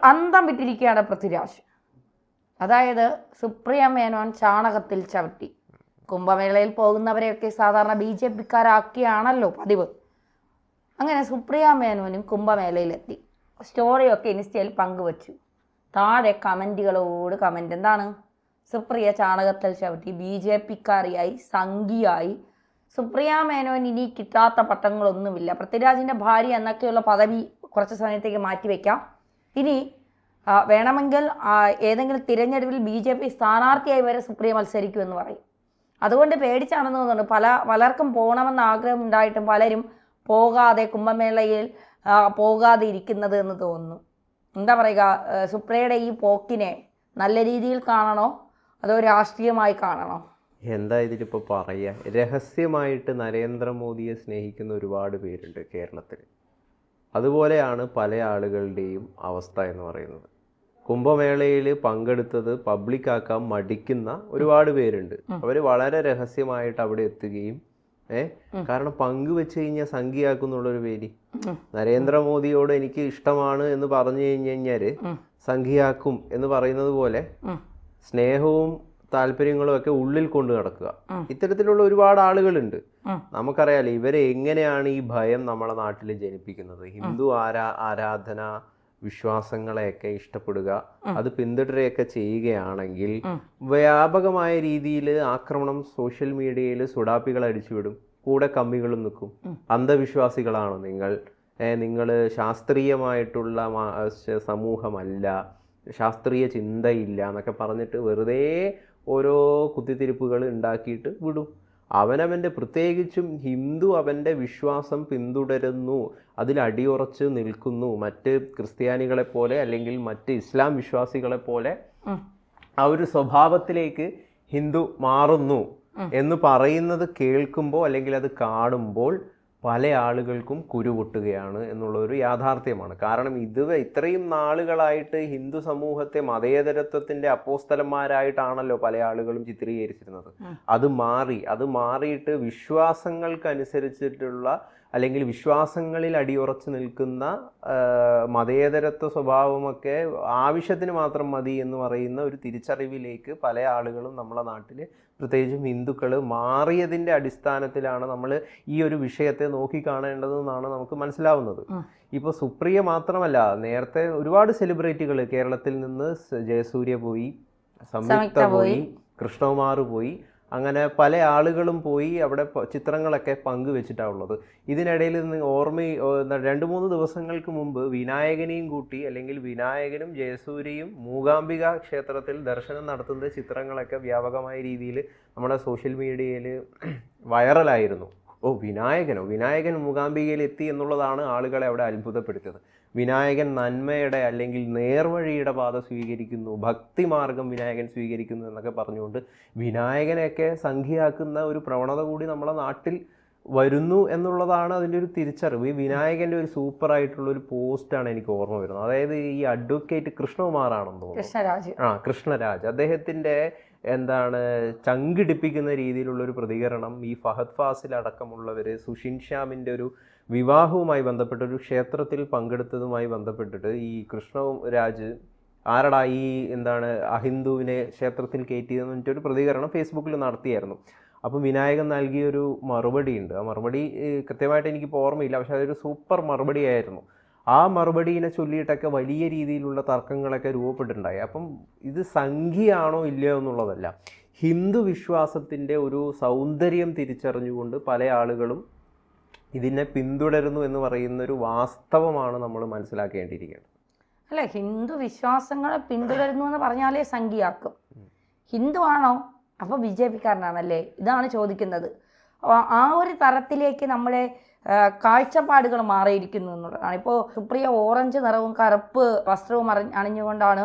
അന്തം വിട്ടിരിക്കുകയാണ് പൃഥ്വിരാജ്. അതായത് സുപ്രിയ മേനോൻ ചാണകത്തിൽ ചവിട്ടി. കുംഭമേളയിൽ പോകുന്നവരെയൊക്കെ സാധാരണ BJP-ക്കാരാക്കിയാണല്ലോ പതിവ്. അങ്ങനെ സുപ്രിയ മേനോനും കുംഭമേളയിലെത്തി. സ്റ്റോറിയൊക്കെ ഇൻസ്റ്റയിൽ പങ്കുവച്ചു. താഴെ കമൻറ്റുകളോട് കമൻറ്റ്. എന്താണ്? സുപ്രിയ ചാണകത്തിൽ ചവിട്ടി, BJP-ക്കാരിയായി, സംഘിയായി. സുപ്രിയ മേനോൻ ഇനി കിട്ടാത്ത പട്ടങ്ങളൊന്നുമില്ല. പൃഥ്വിരാജിൻ്റെ ഭാര്യ എന്നൊക്കെയുള്ള പദവി കുറച്ച് സമയത്തേക്ക് മാറ്റിവെക്കാം. ഇനി വേണമെങ്കിൽ ഏതെങ്കിലും തിരഞ്ഞെടുപ്പിൽ BJP സ്ഥാനാർത്ഥിയായി വരെ സുപ്രിയ മത്സരിക്കുമെന്ന് പറയും. അതുകൊണ്ട് പേടിച്ചാണെന്ന് തോന്നുന്നു. പലർക്കും പോകണമെന്ന് ആഗ്രഹം ഉണ്ടായിട്ടും പലരും പോകാതെ, കുംഭമേളയിൽ പോകാതെ ഇരിക്കുന്നത് എന്ന് തോന്നുന്നു. എന്താ പറയുക, സുപ്രിയയുടെ ഈ പോക്കിനെ നല്ല രീതിയിൽ കാണണോ അതോ രാഷ്ട്രീയമായി കാണണോ? എന്താ ഇതിലിപ്പോൾ പറയുക? രഹസ്യമായിട്ട് നരേന്ദ്രമോദിയെ സ്നേഹിക്കുന്ന ഒരുപാട് പേരുണ്ട് കേരളത്തിൽ. അതുപോലെയാണ് പല ആളുകളുടെയും അവസ്ഥ എന്ന് പറയുന്നത്. കുംഭമേളയിൽ പങ്കെടുത്തത് പബ്ലിക്കാക്കാൻ മടിക്കുന്ന ഒരുപാട് പേരുണ്ട്. അവർ വളരെ രഹസ്യമായിട്ട് അവിടെ എത്തുകയും കാരണം പങ്കുവെച്ച് കഴിഞ്ഞാൽ സംഖ്യയാക്കുന്നുള്ളൊരു പേര്. നരേന്ദ്രമോദിയോട് എനിക്ക് ഇഷ്ടമാണ് എന്ന് പറഞ്ഞു കഴിഞ്ഞാൽ സംഖ്യയാക്കും എന്ന് പറയുന്നത് പോലെ സ്നേഹവും താല്പര്യങ്ങളും ഒക്കെ ഉള്ളിൽ കൊണ്ട് നടക്കുക. ഇത്തരത്തിലുള്ള ഒരുപാട് ആളുകളുണ്ട്. നമുക്കറിയാലോ ഇവരെ എങ്ങനെയാണ് ഈ ഭയം നമ്മളെ നാട്ടിൽ ജനിപ്പിക്കുന്നത്. ഹിന്ദു ആരാധന വിശ്വാസങ്ങളെയൊക്കെ ഇഷ്ടപ്പെടുക, അത് പിന്തുടരുകയൊക്കെ ചെയ്യുകയാണെങ്കിൽ വ്യാപകമായ രീതിയിൽ ആക്രമണം സോഷ്യൽ മീഡിയയിൽ സുഡാപ്പികൾ അടിച്ചുവിടും, കൂടെ കമ്മികളും നിൽക്കും. അന്ധവിശ്വാസികളാണ് നിങ്ങൾ ശാസ്ത്രീയമായിട്ടുള്ള സമൂഹമല്ല, ശാസ്ത്രീയ ചിന്തയില്ല എന്നൊക്കെ പറഞ്ഞിട്ട് വെറുതെ ഓരോ കുത്തിത്തിരിപ്പുകൾ ഉണ്ടാക്കിയിട്ട് വിടും. അവനവൻ്റെ, പ്രത്യേകിച്ചും ഹിന്ദു അവൻ്റെ വിശ്വാസം പിന്തുടരുന്നു, അതിൽ അടിയുറച്ച് നിൽക്കുന്നു. മറ്റ് ക്രിസ്ത്യാനികളെ പോലെ അല്ലെങ്കിൽ മറ്റ് ഇസ്ലാം വിശ്വാസികളെ പോലെ ആ ഒരു സ്വഭാവത്തിലേക്ക് ഹിന്ദു മാറുന്നു എന്ന് പറയുന്നത് കേൾക്കുമ്പോൾ അല്ലെങ്കിൽ അത് കാണുമ്പോൾ പല ആളുകൾക്കും കുരുപൊട്ടുകയാണ് എന്നുള്ളൊരു യാഥാർത്ഥ്യമാണ്. കാരണം ഇത്രയും നാളുകളായിട്ട് ഹിന്ദു സമൂഹത്തെ മതേതരത്വത്തിൻ്റെ അപ്പോസ്തലന്മാരായിട്ടാണല്ലോ പല ആളുകളും ചിത്രീകരിച്ചിരുന്നത്. അത് മാറിയിട്ട് വിശ്വാസങ്ങൾക്കനുസരിച്ചിട്ടുള്ള അല്ലെങ്കിൽ വിശ്വാസങ്ങളിൽ അടിയുറച്ച് നിൽക്കുന്ന മതേതരത്വ സ്വഭാവമൊക്കെ ആവശ്യത്തിന് മാത്രം മതി എന്ന് പറയുന്ന ഒരു തിരിച്ചറിവിലേക്ക് പല ആളുകളും നമ്മളെ നാട്ടിൽ പ്രത്യേകിച്ചും ഹിന്ദുക്കൾ മാറിയതിൻ്റെ അടിസ്ഥാനത്തിലാണ് നമ്മൾ ഈ ഒരു വിഷയത്തെ നോക്കിക്കാണേണ്ടതെന്നാണ് നമുക്ക് മനസ്സിലാവുന്നത്. ഇപ്പോൾ സുപ്രിയ മാത്രമല്ല, നേരത്തെ ഒരുപാട് സെലിബ്രിറ്റികൾ കേരളത്തിൽ നിന്ന് ജയസൂര്യ പോയി, സംയുക്ത പോയി, കൃഷ്ണകുമാർ പോയി, അങ്ങനെ പല ആളുകളും പോയി അവിടെ ചിത്രങ്ങളൊക്കെ പങ്കുവെച്ചിട്ടാണ് ഉള്ളത്. ഇതിനിടയിൽ നിന്ന് 2-3 ദിവസങ്ങൾക്ക് മുമ്പ് വിനായകനെയും കൂട്ടി, അല്ലെങ്കിൽ വിനായകനും ജയസൂര്യയും മൂകാംബിക ക്ഷേത്രത്തിൽ ദർശനം നടത്തുന്ന ചിത്രങ്ങളൊക്കെ വ്യാപകമായ രീതിയിൽ നമ്മുടെ സോഷ്യൽ മീഡിയയിൽ വൈറലായിരുന്നു. വിനായകൻ മൂകാംബികയിൽ എത്തി എന്നുള്ളതാണ് ആളുകളെ അവിടെ അത്ഭുതപ്പെടുത്തിയത്. വിനായകൻ നന്മയുടെ അല്ലെങ്കിൽ നേർവഴിയുടെ പാത സ്വീകരിക്കുന്നു, ഭക്തിമാർഗം വിനായകൻ സ്വീകരിക്കുന്നു എന്നൊക്കെ പറഞ്ഞുകൊണ്ട് വിനായകനെയൊക്കെ സംഖ്യയാക്കുന്ന ഒരു പ്രവണത കൂടി നമ്മളെ നാട്ടിൽ വരുന്നു എന്നുള്ളതാണ് അതിൻ്റെ ഒരു തിരിച്ചറിവ്. ഈ വിനായകൻ്റെ ഒരു സൂപ്പറായിട്ടുള്ള ഒരു പോസ്റ്റാണ് എനിക്ക് ഓർമ്മ വരുന്നത്. അതായത് ഈ അഡ്വക്കേറ്റ് കൃഷ്ണകുമാറാണെന്ന് തോന്നുന്നു, കൃഷ്ണരാജ്, അദ്ദേഹത്തിൻ്റെ ചങ്കിടിപ്പിക്കുന്ന രീതിയിലുള്ളൊരു പ്രതികരണം ഈ ഫഹദ് ഫാസിൽ അടക്കമുള്ളവർ സുഷിൻ ശ്യാമിൻ്റെ ഒരു വിവാഹവുമായി ബന്ധപ്പെട്ട് ഒരു ക്ഷേത്രത്തിൽ പങ്കെടുത്തതുമായി ബന്ധപ്പെട്ടിട്ട് ഈ കൃഷ്ണരാജ് ആരടാ ഈ അഹിന്ദുവിനെ ക്ഷേത്രത്തിൽ കയറ്റിയതെന്ന് പറഞ്ഞിട്ടൊരു പ്രതികരണം ഫേസ്ബുക്കിൽ നടത്തിയായിരുന്നു. അപ്പം വിനായകൻ നൽകിയൊരു മറുപടി ഉണ്ട്. ആ മറുപടി കൃത്യമായിട്ട് എനിക്കിപ്പോൾ ഓർമ്മയില്ല, പക്ഷെ അതൊരു സൂപ്പർ മറുപടി ആയിരുന്നു. ആ മറുപടിയെ ചൊല്ലിയിട്ടൊക്കെ വലിയ രീതിയിലുള്ള തർക്കങ്ങളൊക്കെ രൂപപ്പെട്ടിട്ടുണ്ടായി. അപ്പം ഇത് സംഖ്യയാണോ ഇല്ലയോ എന്നുള്ളതല്ല, ഹിന്ദു വിശ്വാസത്തിൻ്റെ ഒരു സൗന്ദര്യം തിരിച്ചറിഞ്ഞുകൊണ്ട് പല ആളുകളും ഇതിനെ പിന്തുടരുന്നു എന്ന് പറയുന്നൊരു വാസ്തവമാണ് നമ്മൾ മനസ്സിലാക്കേണ്ടിയിരിക്കുന്നത്. അല്ല, ഹിന്ദു വിശ്വാസങ്ങളെ പിന്തുടരുന്നു എന്ന് പറഞ്ഞാലേ സംഖ്യയാക്കും. ഹിന്ദു ആണോ അപ്പോൾ BJP-ക്കാരനാണല്ലേ, ഇതാണ് ചോദിക്കുന്നത്. ആ ഒരു തരത്തിലേക്ക് നമ്മുടെ കാഴ്ചപ്പാടുകൾ മാറിയിരിക്കുന്നു എന്നുള്ളതാണ്. ഇപ്പോൾ സുപ്രിയ ഓറഞ്ച് നിറവും കറുപ്പ് വസ്ത്രവും അണിഞ്ഞുകൊണ്ടാണ്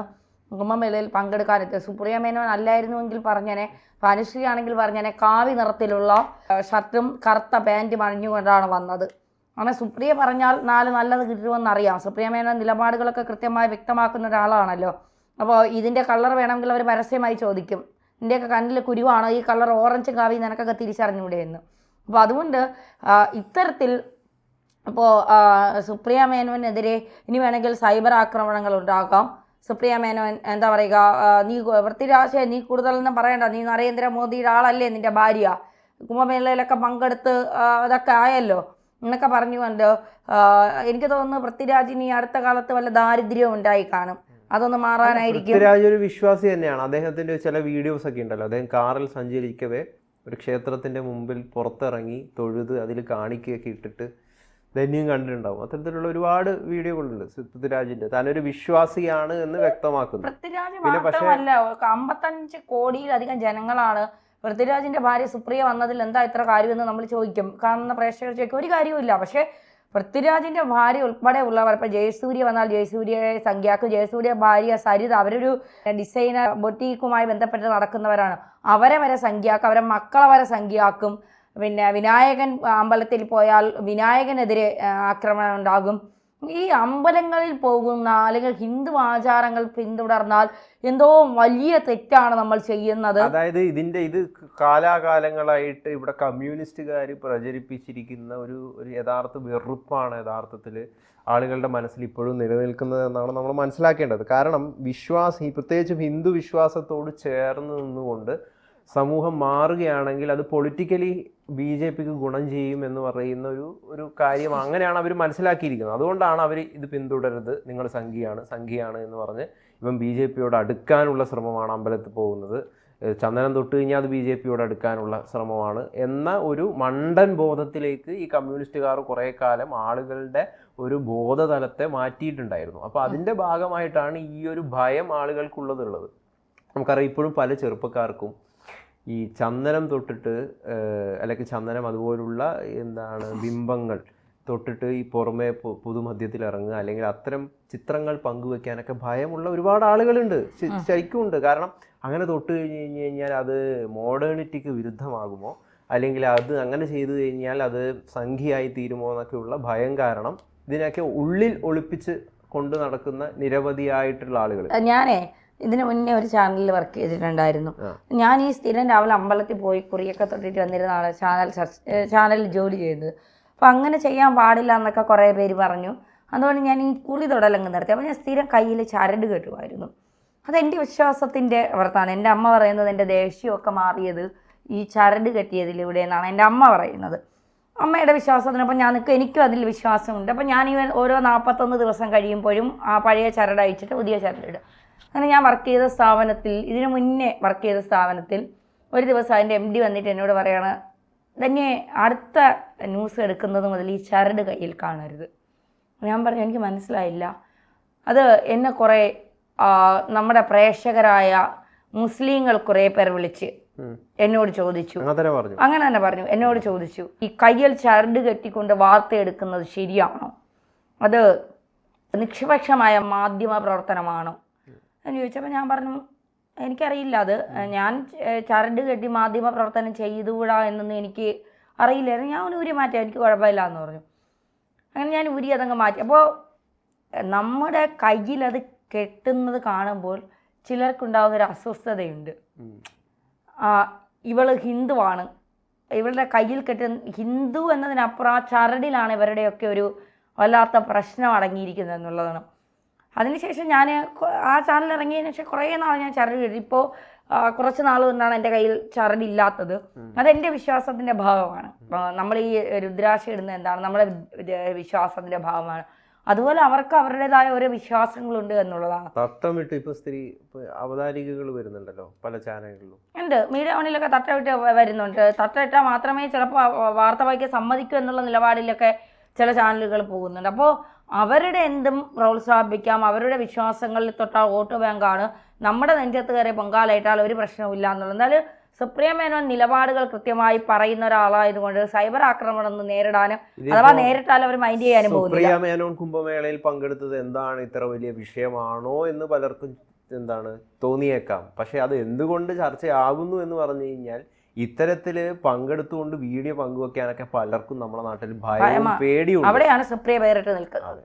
കുംഭമേളയിൽ പങ്കെടുക്കാനെത്തിയത്. സുപ്രിയ മേനോൻ അല്ലായിരുന്നുവെങ്കിൽ പറഞ്ഞേനെ, അനുശ്രീ ആണെങ്കിൽ പറഞ്ഞേനെ കാവി നിറത്തിലുള്ള ഷർട്ടും കറുത്ത പാൻറ്റും അണിഞ്ഞുകൊണ്ടാണ് വന്നത്. അങ്ങനെ സുപ്രിയ പറഞ്ഞാൽ നല്ലത് കിട്ടുമെന്നറിയാം. സുപ്രിയ മേനോൻ നിലപാടുകളൊക്കെ കൃത്യമായി വ്യക്തമാക്കുന്ന ഒരാളാണല്ലോ. അപ്പോൾ ഇതിൻ്റെ കളർ വേണമെങ്കിൽ അവർ പരസ്യമായി ചോദിക്കും, നിൻ്റെയൊക്കെ കണ്ണിൽ കുരുവാണോ, ഈ കളർ ഓറഞ്ച് കാവി നിനക്കൊക്കെ തിരിച്ചറിഞ്ഞൂടെ എന്ന്. അപ്പോൾ അതുകൊണ്ട് ഇത്തരത്തിൽ അപ്പോൾ സുപ്രിയ മേനോനെതിരെ ഇനി വേണമെങ്കിൽ സൈബർ ആക്രമണങ്ങൾ ഉണ്ടാക്കാം. സുപ്രിയ മേനോൻ എന്താ പറയുക, നീ പൃഥ്വിരാജ് നീ കൂടുതലൊന്നും പറയണ്ട, നീ നരേന്ദ്രമോദിയുടെ ആളല്ലേ, നിന്റെ ഭാര്യ കുംഭമേളയിലൊക്കെ പങ്കെടുത്ത് അതൊക്കെ ആയല്ലോ എന്നൊക്കെ പറഞ്ഞുകൊണ്ട് എനിക്ക് തോന്നുന്നു പൃഥ്വിരാജിന് ഈ അടുത്ത കാലത്ത് വല്ല ദാരിദ്ര്യവും ഉണ്ടായി കാണും. അതൊന്ന് മാറാനായിരിക്കും. പൃഥ്വിരാജ് ഒരു വിശ്വാസി തന്നെയാണ്. അദ്ദേഹത്തിന്റെ ചില വീഡിയോസ് ഒക്കെ ഉണ്ടല്ലോ, അദ്ദേഹം കാറിൽ സഞ്ചരിക്കവേ ഒരു ക്ഷേത്രത്തിന്റെ മുമ്പിൽ പുറത്തിറങ്ങി തൊഴുത് അതിൽ കാണിക്കുകയൊക്കെ ഇട്ടിട്ട് ധന്യം കണ്ടിട്ടുണ്ടാവും. അത്തരത്തിലുള്ള ഒരുപാട് വീഡിയോകളുണ്ട് പൃഥ്വിരാജിന്റെ. താനൊരു വിശ്വാസിയാണ് എന്ന് വ്യക്തമാക്കുന്നു. പൃഥ്വിരാജ് മാത്രമല്ല, 55 കോടിയിലധികം ജനങ്ങളാണ്. പൃഥ്വിരാജിന്റെ ഭാര്യ സുപ്രിയ വന്നതിൽ എന്താ ഇത്ര കാര്യമെന്ന് നമ്മൾ ചോദിക്കും, കാണുന്ന പ്രേക്ഷകർ ചോദിക്കും. ഒരു കാര്യവുമില്ല. പക്ഷെ പൃഥ്വിരാജിന്റെ ഭാര്യ ഉൾപ്പെടെ ഉള്ളവർ, ഇപ്പൊ ജയസൂര്യ വന്നാൽ ജയസൂര്യയെ സംഖ്യാക്കും, ജയസൂര്യ ഭാര്യ സരിത അവരൊരു ഡിസൈനർ ബൊട്ടീക്കുമായി ബന്ധപ്പെട്ട് നടക്കുന്നവരാണ്, അവരെ വരെ സംഖ്യാക്കും, അവരെ മക്കളെ വരെ സംഖ്യാക്കും. പിന്നെ വിനായകൻ അമ്പലത്തിൽ പോയാൽ വിനായകനെതിരെ ആക്രമണം ഉണ്ടാകും. ഈ അമ്പലങ്ങളിൽ പോകുന്ന അല്ലെങ്കിൽ ഹിന്ദു ആചാരങ്ങൾ പിന്തുടർന്നാൽ എന്തോ വലിയ തെറ്റാണ് നമ്മൾ ചെയ്യുന്നത്. അതായത് ഇത് കാലാകാലങ്ങളായിട്ട് ഇവിടെ കമ്മ്യൂണിസ്റ്റുകാർ പ്രചരിപ്പിച്ചിരിക്കുന്ന ഒരു യഥാർത്ഥ വെറുപ്പാണ് യഥാർത്ഥത്തിൽ ആളുകളുടെ മനസ്സിൽ ഇപ്പോഴും നിലനിൽക്കുന്നത് എന്നാണ് നമ്മൾ മനസ്സിലാക്കേണ്ടത്. കാരണം പ്രത്യേകിച്ചും ഹിന്ദു വിശ്വാസത്തോട് ചേർന്ന് നിന്നുകൊണ്ട് സമൂഹം മാറുകയാണെങ്കിൽ അത് പൊളിറ്റിക്കലി BJPക്ക് ഗുണം ചെയ്യും എന്ന് പറയുന്ന ഒരു കാര്യം അങ്ങനെയാണ് അവർ മനസ്സിലാക്കിയിരിക്കുന്നത്. അതുകൊണ്ടാണ് അവർ ഇത് പിന്തുടരുത്, നിങ്ങൾ സംഘിയാണ് എന്ന് പറഞ്ഞ് ഇവൻ BJPയോട് അടുക്കാനുള്ള ശ്രമമാണ് അമ്പലത്തിൽ പോകുന്നത്, ചന്ദനം തൊട്ട് കഴിഞ്ഞാൽ അത് BJPയോട് അടുക്കാനുള്ള ശ്രമമാണ് എന്ന ഒരു മണ്ടൻ ബോധത്തിലേക്ക് ഈ കമ്മ്യൂണിസ്റ്റുകാർ കുറേ കാലം ആളുകളുടെ ഒരു ബോധതലത്തെ മാറ്റിയിട്ടുണ്ടായിരുന്നു. അപ്പോൾ അതിൻ്റെ ഭാഗമായിട്ടാണ് ഈ ഒരു ഭയം ആളുകൾക്കുള്ളതുള്ളത്. നമുക്കറിയാം ഇപ്പോഴും പല ചെറുപ്പക്കാർക്കും ഈ ചന്ദനം തൊട്ടിട്ട് അല്ലെങ്കിൽ ചന്ദനം അതുപോലുള്ള ബിംബങ്ങൾ തൊട്ടിട്ട് ഈ പുറമെ പൊതുമധ്യത്തിൽ ഇറങ്ങുക അല്ലെങ്കിൽ അത്തരം ചിത്രങ്ങൾ പങ്കുവെക്കാനൊക്കെ ഭയമുള്ള ഒരുപാട് ആളുകളുണ്ട്, ശരിക്കും ഉണ്ട്. കാരണം അങ്ങനെ തൊട്ട് കഴിഞ്ഞാൽ അത് മോഡേണിറ്റിക്ക് വിരുദ്ധമാകുമോ, അല്ലെങ്കിൽ അത് അങ്ങനെ ചെയ്തു കഴിഞ്ഞാൽ അത് സംഖ്യയായി തീരുമോ എന്നൊക്കെയുള്ള ഭയം കാരണം ഇതിനൊക്കെ ഉള്ളിൽ ഒളിപ്പിച്ച് കൊണ്ട് നടക്കുന്ന നിരവധിയായിട്ടുള്ള ആളുകൾ. ഇതിന് മുന്നേ ഒരു ചാനലിൽ വർക്ക് ചെയ്തിട്ടുണ്ടായിരുന്നു. ഞാൻ ഈ സ്ഥിരം രാവിലെ അമ്പലത്തിൽ പോയി കുറിയൊക്കെ തൊട്ടിട്ട് വന്നിരുന്ന ആളെ ചാനലിൽ ജോലി ചെയ്യുന്നത്. അപ്പോൾ അങ്ങനെ ചെയ്യാൻ പാടില്ല എന്നൊക്കെ കുറേ പേര് പറഞ്ഞു. അതുകൊണ്ട് ഞാൻ ഈ കുറി തൊടലങ്ങ് നിർത്തി. അപ്പോൾ ഞാൻ സ്ഥിരം കയ്യിൽ ചരട് കെട്ടുമായിരുന്നു. അതെൻ്റെ വിശ്വാസത്തിൻ്റെ പുറത്താണ്. എൻ്റെ അമ്മ പറയുന്നത് എൻ്റെ ദേഷ്യമൊക്കെ മാറിയത് ഈ ചരട് കെട്ടിയതിലൂടെ എന്നാണ് എൻ്റെ അമ്മ പറയുന്നത്. അമ്മയുടെ വിശ്വാസത്തിനൊപ്പം എനിക്കും അതിൽ വിശ്വാസമുണ്ട്. അപ്പോൾ ഞാൻ ഓരോ 41 ദിവസം കഴിയുമ്പോഴും ആ പഴയ ചരട് അയച്ചിട്ട് പുതിയ ചരടിടും. അങ്ങനെ ഞാൻ വർക്ക് ചെയ്ത സ്ഥാപനത്തിൽ, ഇതിനു മുന്നേ വർക്ക് ചെയ്ത സ്ഥാപനത്തിൽ ഒരു ദിവസം അതിൻ്റെ MD വന്നിട്ട് എന്നോട് പറയാണ്, തന്നെ അടുത്ത ന്യൂസ് എടുക്കുന്നത് മുതൽ ഈ ചരട് കയ്യിൽ കാണരുത്. ഞാൻ പറഞ്ഞു എനിക്ക് മനസ്സിലായില്ല. അത് എന്നെ കുറേ നമ്മുടെ പ്രേക്ഷകരായ മുസ്ലിങ്ങൾ കുറേ പേർ വിളിച്ച് എന്നോട് ചോദിച്ചു, അങ്ങനെ തന്നെ പറഞ്ഞു, എന്നോട് ചോദിച്ചു ഈ കയ്യിൽ ചരട് കെട്ടിക്കൊണ്ട് വാർത്ത എടുക്കുന്നത് ശരിയാണോ, അത് നിഷ്പക്ഷമായ മാധ്യമ പ്രവർത്തനമാണോ എന്ന് ചോദിച്ചപ്പോൾ ഞാൻ പറഞ്ഞു എനിക്കറിയില്ല, അത് ഞാൻ ചരട് കെട്ടി മാധ്യമ പ്രവർത്തനം ചെയ്തുകൂടാ എന്നൊന്നും എനിക്ക് അറിയില്ലായിരുന്നു, ഞാൻ ഊരി മാറ്റാം, എനിക്ക് കുഴപ്പമില്ല എന്ന് പറഞ്ഞു. അങ്ങനെ ഞാൻ ഊരി അതങ്ങ് മാറ്റി. അപ്പോൾ നമ്മുടെ കയ്യിലത് കെട്ടുന്നത് കാണുമ്പോൾ ചിലർക്കുണ്ടാകുന്നൊരു അസ്വസ്ഥതയുണ്ട്. ഇവൾ ഹിന്ദുവാണ്, ഇവളുടെ കയ്യിൽ കെട്ടുന്ന ഹിന്ദു എന്നതിനപ്പുറം ആ ചരടിലാണ് ഇവരുടെയൊക്കെ ഒരു വല്ലാത്ത പ്രശ്നം അടങ്ങിയിരിക്കുന്നത് എന്നുള്ളതാണ്. അതിനുശേഷം ഞാൻ ആ ചാനൽ ഇറങ്ങിയതിന് ശേഷം കുറേ നാൾ ഞാൻ ചരട് കെട്ടി. ഇപ്പോൾ കുറച്ച് നാൾ കൊണ്ടാണ് എൻ്റെ കയ്യിൽ ചരടില്ലാത്തത്. അതെൻ്റെ വിശ്വാസത്തിൻ്റെ ഭാഗമാണ്. നമ്മൾ ഈ രുദ്രാക്ഷ ഇടുന്നത് എന്താണ്, നമ്മുടെ വിശ്വാസത്തിൻ്റെ ഭാഗമാണ്. അതുപോലെ അവർക്ക് അവരുടേതായ ഓരോ വിശ്വാസങ്ങളുണ്ട് എന്നുള്ളതാണ്. തട്ടമിട്ട് ഇപ്പോൾ അവതാരികകൾ വരുന്നുണ്ടല്ലോ പല ചാനലുകളിലും ഉണ്ട്. മീഡിയ വണിലൊക്കെ തട്ടമിട്ട് വരുന്നുണ്ട്. തട്ടമിട്ടാൽ മാത്രമേ ചിലപ്പോൾ വാർത്ത വായിക്കാൻ സമ്മതിക്കൂ എന്നുള്ള നിലപാടിലൊക്കെ ചില ചാനലുകൾ പോകുന്നുണ്ട്. അപ്പോൾ അവരുടെ എന്തും പ്രോത്സാഹിപ്പിക്കാം, അവരുടെ വിശ്വാസങ്ങളിൽ തൊട്ടാൽ വോട്ട് ബാങ്കാണ്, നമ്മുടെ നെഞ്ചത്ത് കയറി പൊങ്കാലായിട്ടാൽ ഒരു പ്രശ്നവുമില്ല എന്നുള്ളത്. എന്തായാലും സുപ്രിയ മേനോൻ നിലപാടുകൾ കൃത്യമായി പറയുന്ന ഒരാളായതുകൊണ്ട് സൈബർ ആക്രമണം ഒന്നും നേരിടാനും അഥവാ നേരിട്ടാലും അവർ മൈൻഡ് ചെയ്യാനും പോകുന്നില്ല. സുപ്രിയ മേനോൻ കുംഭമേളയിൽ പങ്കെടുത്തത് എന്താണ് ഇത്ര വലിയ വിഷയമാണോ എന്ന് പലർക്കും തോന്നിയേക്കാം. പക്ഷെ അത് എന്തുകൊണ്ട് ചർച്ചയാകുന്നു എന്ന് പറഞ്ഞു കഴിഞ്ഞാൽ ഇത്തരത്തില് പങ്കെടുത്തുകൊണ്ട് വീഡിയോ പങ്കുവെക്കാനൊക്കെ പലർക്കും നമ്മുടെ നാട്ടിൽ ഭയവും പേടിയും. അവിടെയാണ് സുപ്രിയ പേരിട്ട് നിൽക്കുന്നത്.